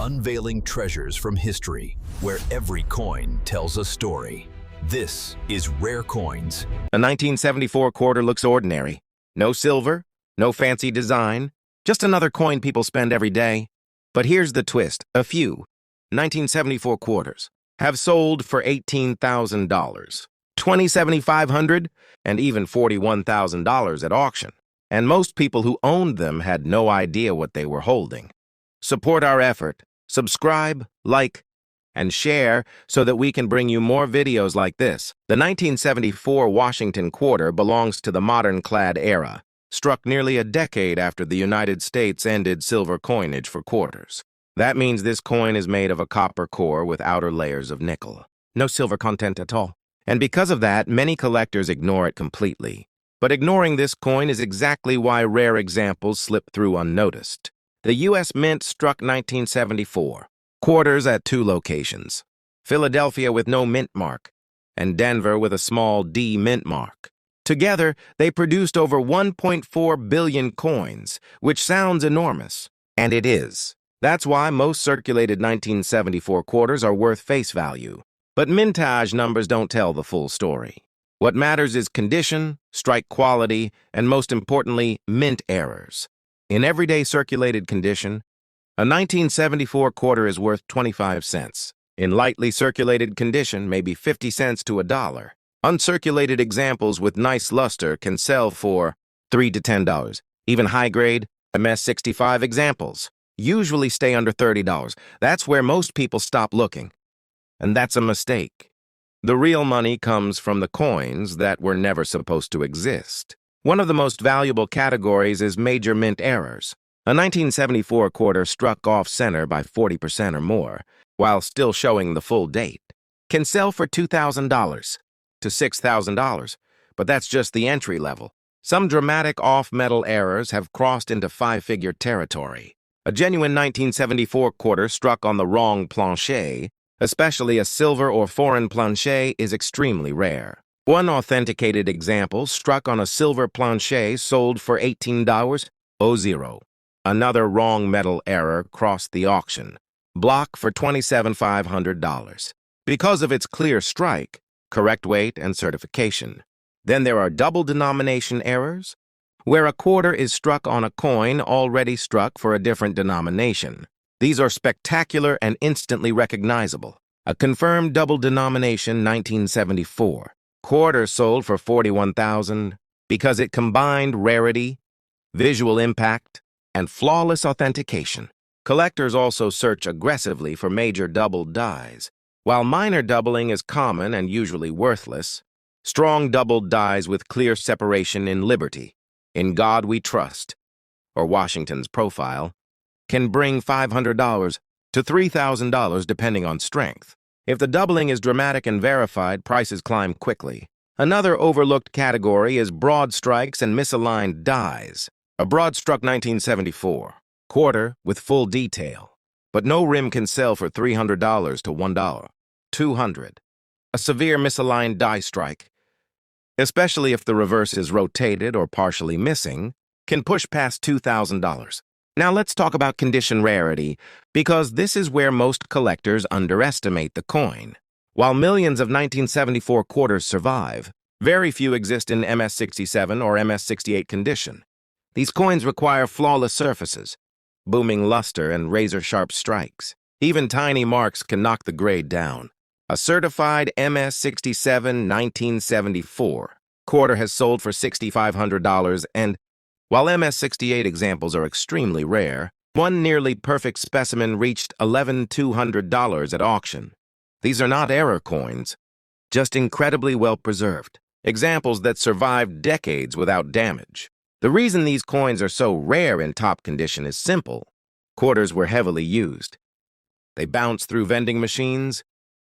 unveiling treasures from history, where every coin tells a story. This is Rare Coins. A 1974 quarter looks ordinary. No silver, no fancy design, just another coin people spend every day. But here's the twist. A few 1974 quarters have sold for $18,000, $27,500, and even $41,000 at auction. And most people who owned them had no idea what they were holding. Support our effort. Subscribe, like, and share so that we can bring you more videos like this. The 1974 Washington quarter belongs to the modern-clad era, struck nearly a decade after the United States ended silver coinage for quarters. That means this coin is made of a copper core with outer layers of nickel. No silver content at all. And because of that, many collectors ignore it completely. But ignoring this coin is exactly why rare examples slip through unnoticed. The U.S. Mint struck 1974. Quarters at two locations. Philadelphia with no mint mark, and Denver with a small D mint mark. Together, they produced over 1.4 billion coins, which sounds enormous. And it is. That's why most circulated 1974 quarters are worth face value. But mintage numbers don't tell the full story. What matters is condition, strike quality, and most importantly, mint errors. In everyday circulated condition, a 1974 quarter is worth 25 cents. In lightly circulated condition, maybe 50 cents to $1. Uncirculated examples with nice luster can sell for $3 to $10. Even high-grade MS-65 examples usually stay under $30. That's where most people stop looking. And that's a mistake. The real money comes from the coins that were never supposed to exist. One of the most valuable categories is major mint errors. A 1974 quarter struck off-center by 40% or more, while still showing the full date, can sell for $2,000 to $6,000, but that's just the entry level. Some dramatic off-metal errors have crossed into five-figure territory. A genuine 1974 quarter struck on the wrong planchet, especially a silver or foreign planchet, is extremely rare. One authenticated example struck on a silver planchet sold for $18.00. Another wrong metal error crossed the auction, block for $27,500, because of its clear strike, correct weight, and certification. Then there are double denomination errors, where a quarter is struck on a coin already struck for a different denomination. These are spectacular and instantly recognizable. A confirmed double denomination 1974. Quarter sold for $41,000 because it combined rarity, visual impact, and flawless authentication. Collectors also search aggressively for major doubled dies. While minor doubling is common and usually worthless, strong doubled dies with clear separation in Liberty, In God We Trust, or Washington's profile, can bring $500 to $3,000 depending on strength. If the doubling is dramatic and verified, prices climb quickly. Another overlooked category is broad strikes and misaligned dies. A broad struck 1974, quarter with full detail, but no rim can sell for $300 to $1, $200. A severe misaligned die strike, especially if the reverse is rotated or partially missing, can push past $2,000. Now let's talk about condition rarity, because this is where most collectors underestimate the coin. While millions of 1974 quarters survive, very few exist in MS-67 or MS-68 condition. These coins require flawless surfaces, booming luster, and razor-sharp strikes. Even tiny marks can knock the grade down. A certified MS-67 1974 quarter has sold for $6,500, and while MS-68 examples are extremely rare, one nearly perfect specimen reached $11,200 at auction. These are not error coins, just incredibly well-preserved, examples that survived decades without damage. The reason these coins are so rare in top condition is simple. Quarters were heavily used. They bounced through vending machines,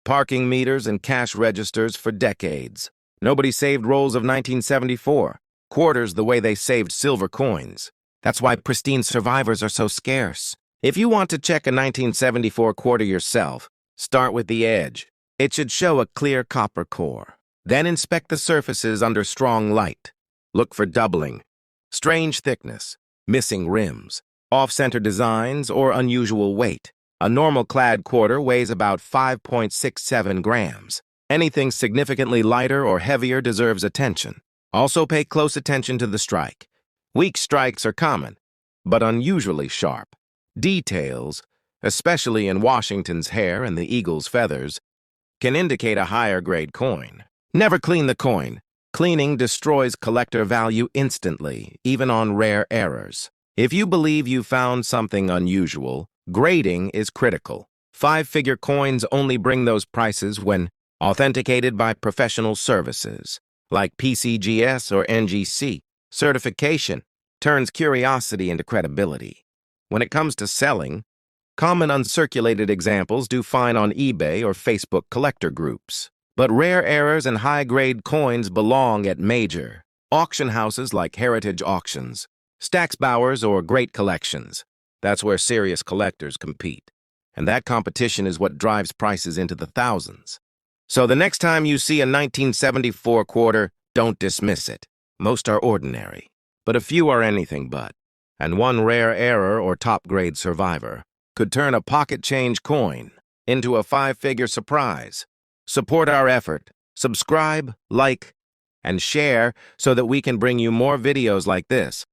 parking meters, and cash registers for decades. Nobody saved rolls of 1974 quarters the way they saved silver coins. That's why pristine survivors are so scarce. If you want to check a 1974 quarter yourself, start with the edge. It should show a clear copper core. Then inspect the surfaces under strong light. Look for doubling, strange thickness, missing rims, off-center designs, or unusual weight. A normal clad quarter weighs about 5.67 grams. Anything significantly lighter or heavier deserves attention. Also pay close attention to the strike. Weak strikes are common, but unusually sharp. Details, especially in Washington's hair and the eagle's feathers, can indicate a higher grade coin. Never clean the coin. Cleaning destroys collector value instantly, even on rare errors. If you believe you found something unusual, grading is critical. Five-figure coins only bring those prices when authenticated by professional services, like PCGS or NGC. Certification turns curiosity into credibility. When it comes to selling, common uncirculated examples do fine on eBay or Facebook collector groups. But rare errors and high-grade coins belong at major auction houses like Heritage Auctions, Stacksbauer's, or Great Collections. That's where serious collectors compete. And that competition is what drives prices into the thousands. So the next time you see a 1974 quarter, don't dismiss it. Most are ordinary, but a few are anything but. And one rare error or top-grade survivor could turn a pocket change coin into a five-figure surprise. Support our effort. Subscribe, like, and share so that we can bring you more videos like this.